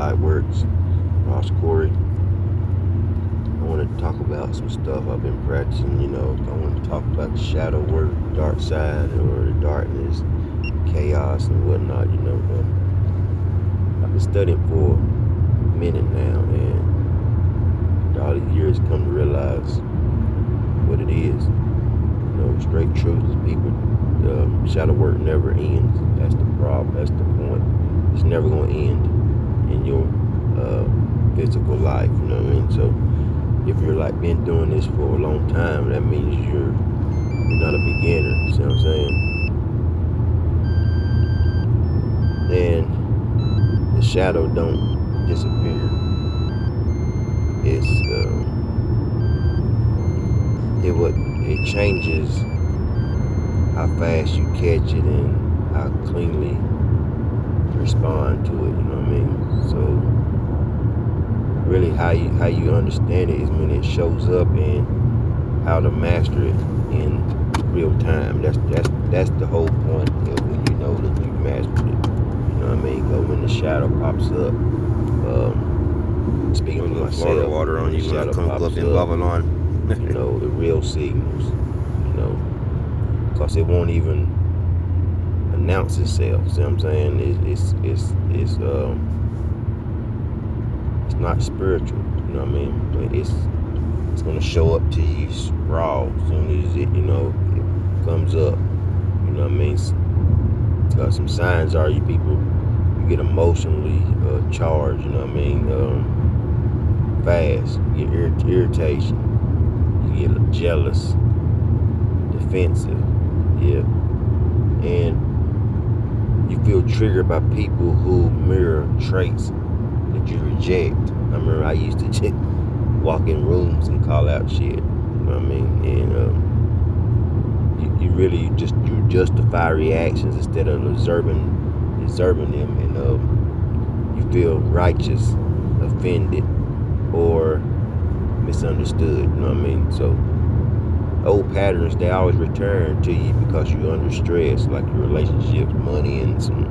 Lightworks, Ross Corey. I want to talk about some stuff I've been practicing. I want to talk about the shadow work, dark side, or the darkness, chaos, and whatnot. I've been studying for a minute now, and all these years come to realize what it is. Straight truth is people. Shadow work never ends. That's the problem. That's the point. It's never gonna end in your physical life. You know what I mean? So if you're like been doing this for a long time, that means you're not a beginner. See what I'm saying? And the shadow don't disappear. It changes how fast you catch it and how cleanly respond to it. You know what I mean? So really, how you understand it is when it shows up and how to master it in real time. That's the whole point of when you know that you mastered it. You know what I mean? But when the shadow pops up, speaking for myself, Florida water on you when I come up in Babylon. The real signals. Because it won't even announce itself. See what I'm saying? It's not spiritual. You know what I mean? But it's gonna show up to you raw as soon as it comes up. You know what I mean? Some signs are you get emotionally charged. You know what I mean? Fast. You get irritation. You get jealous, defensive. Yeah. And you feel triggered by people who mirror traits that you reject. I remember I used to just walk in rooms and call out shit. You know what I mean? And you really you justify reactions instead of observing them, and you feel righteous, offended, or misunderstood. You know what I mean? So old patterns, they always return to you because you're under stress, like your relationships, money, and some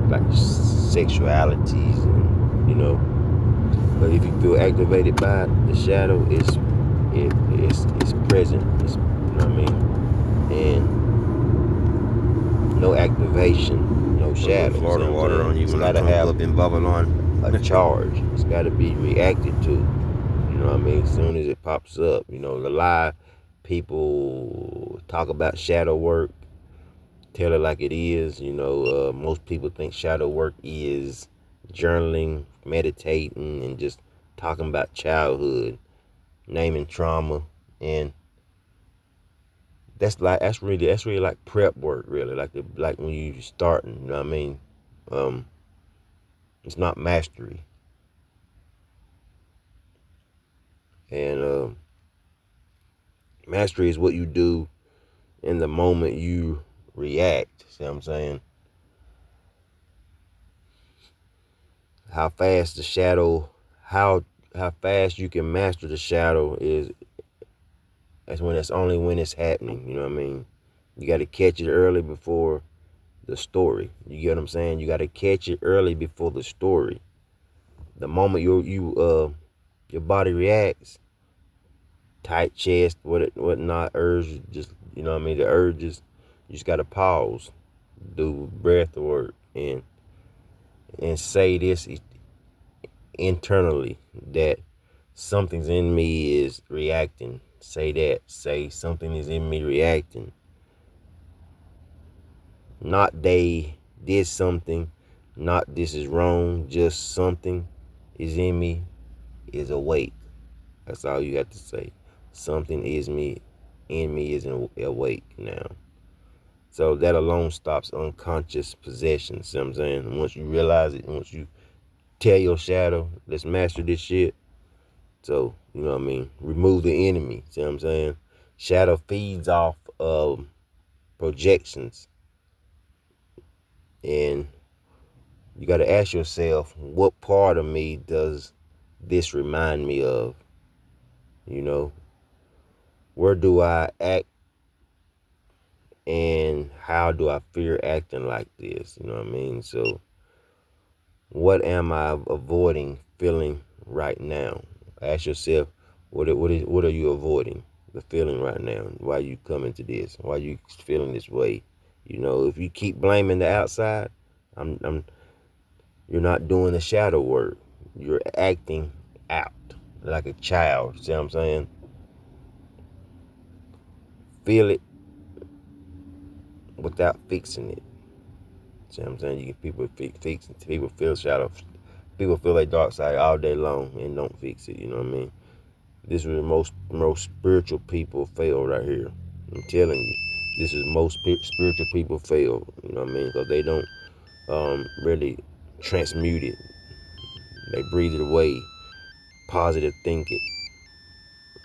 like sexualities, and But if you feel activated by the shadow, it's present. You know what I mean? And no activation, no shadow. Florida water on you when I come up in Babylon. A charge. It's got to be reacted to. You know what I mean? As soon as it pops up, the lie. People talk about shadow work, tell it like it is. Most people think shadow work is journaling, meditating, and just talking about childhood, naming trauma, and that's really like prep work, really, like when you starting. You know what I mean? It's not mastery, and mastery is what you do in the moment you react. See what I'm saying? How fast the shadow, how fast you can master the shadow that's only when it's happening. You know what I mean? You got to catch it early before the story. You get what I'm saying? You got to catch it early before the story. The moment your body reacts, tight chest, whatnot, urge, just the urges, you just got to pause, do breath work, and say this internally, that something's in me is reacting. Say that. Say something is in me reacting. Not they did something. Not this is wrong. Just something is in me is awake. That's all you have to say. Something is in me is awake now. So that alone stops unconscious possession. See what I'm saying? Once you realize it, once you tell your shadow, let's master this shit. So, you know what I mean? Remove the enemy. See what I'm saying? Shadow feeds off of projections. And you got to ask yourself, what part of me does this remind me of? Where do I act and how do I fear acting like this? You know what I mean? So What am I avoiding feeling right now? Ask yourself, what are you avoiding the feeling right now? Why you coming to this? Why you feeling this way? You know, if you keep blaming the outside, I'm you're not doing the shadow work. You're acting out like a child. See what I'm saying? Feel it without fixing it. See what I'm saying? You get people fix people feel shadow. People feel their dark side all day long and don't fix it. You know what I mean? This is where most spiritual people fail right here. I'm telling you, this is most spiritual people fail. You know what I mean? Because they don't really transmute it. They breathe it away. Positive thinking.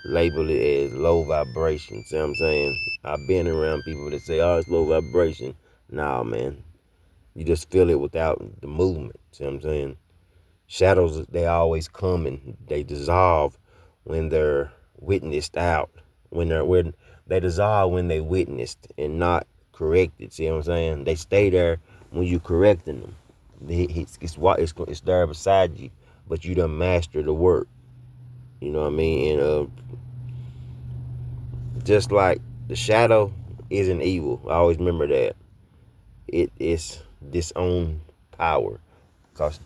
Label it as low vibration. See what I'm saying? I've been around people that say, "Oh, it's low vibration." Nah, man. You just feel it without the movement. See what I'm saying? Shadows, they always come and they dissolve when they're witnessed out. When they dissolve when they witnessed and not corrected. See what I'm saying? They stay there when you correcting them. It's there beside you, but you done master the work. You know what I mean? And just like the shadow isn't evil. I always remember that. It is disowned power. Cause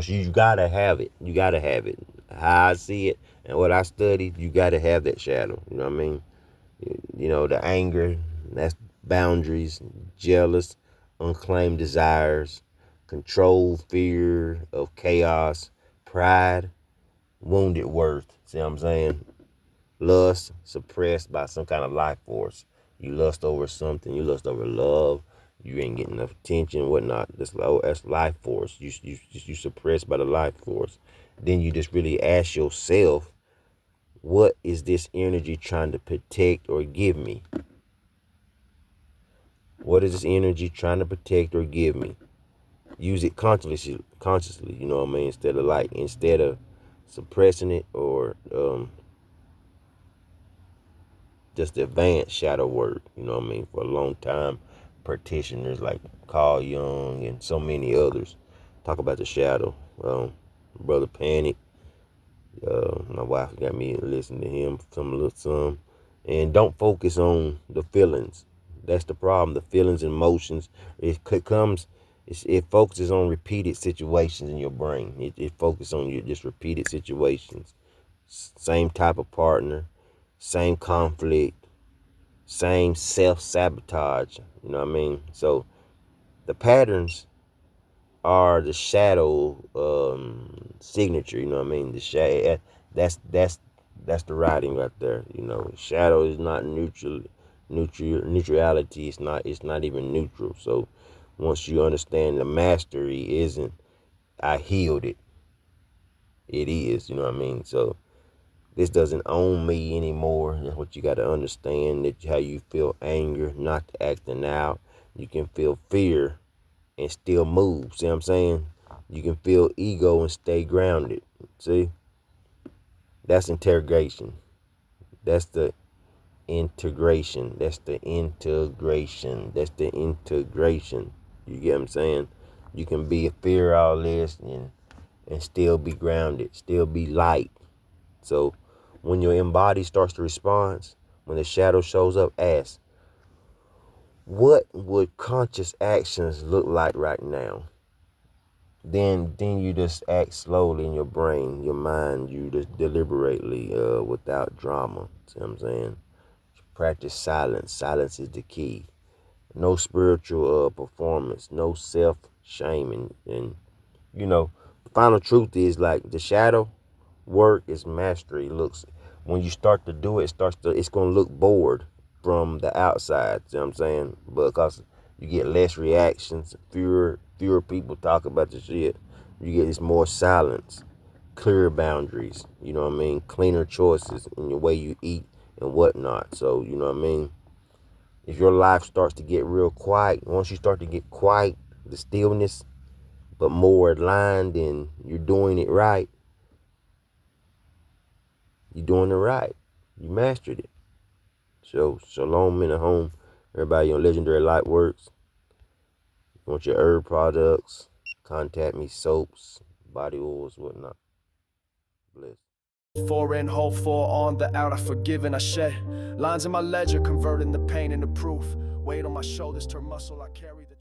you gotta have it. You gotta have it. How I see it and what I studied, you gotta have that shadow. You know what I mean? You know, the anger, that's boundaries, jealous, unclaimed desires, control, fear of chaos, pride, wounded worth. See what I'm saying? Lust, suppressed by some kind of life force. You lust over something, you lust over love, you ain't getting enough attention, whatnot. That's life force. You suppressed by the life force. Then you just really ask yourself, what is this energy trying to protect or give me? What is this energy trying to protect or give me? Use it consciously, you know what I mean? Instead of suppressing it or just advanced shadow work, you know what I mean? For a long time, practitioners like Carl Jung and so many others talk about the shadow. Brother Panic, my wife got me to listen to him some. And don't focus on the feelings. That's the problem. The feelings and emotions. It focuses on repeated situations in your brain. It focuses on you just repeated situations. Same type of partner, same conflict, same self-sabotage. You know what I mean? So the patterns are the shadow signature. You know what I mean? The shadow. That's the writing right there. You know, shadow is not neutrality. It's not even neutral. So once you understand the mastery isn't I healed it. It is. You know what I mean? So this doesn't own me anymore. That's what you got to understand. That how you feel anger, not acting out. You can feel fear and still move. See what I'm saying? You can feel ego and stay grounded. See? That's integration. That's the integration. That's the integration. That's the integration. You get what I'm saying? You can be a fear all this and still be grounded, still be light. So when your embody starts to respond, when the shadow shows up, ask, what would conscious actions look like right now? Then you just act slowly in your brain, your mind, you just deliberately, without drama. See what I'm saying? Practice silence. Silence is the key. No spiritual performance, no self-shaming. And, you know, the final truth is like the shadow work is mastery. When you start to do it, it's going to look bored from the outside. See what I'm saying? Because you get less reactions, fewer people talk about the shit. You get this more silence, clearer boundaries. You know what I mean? Cleaner choices in the way you eat and whatnot. So you know what I mean? If your life starts to get real quiet, once you start to get quiet, the stillness, but more aligned and you're doing it right, you're doing it right. You mastered it. So, shalom in the home. Everybody on Legendary Lightworks. You want your herb products, Contact me, soaps, body oils, whatnot. Bless. For in hope for on the out I forgive and I shed. Lines in my ledger converting the pain into proof. Weight on my shoulders turn muscle I carry the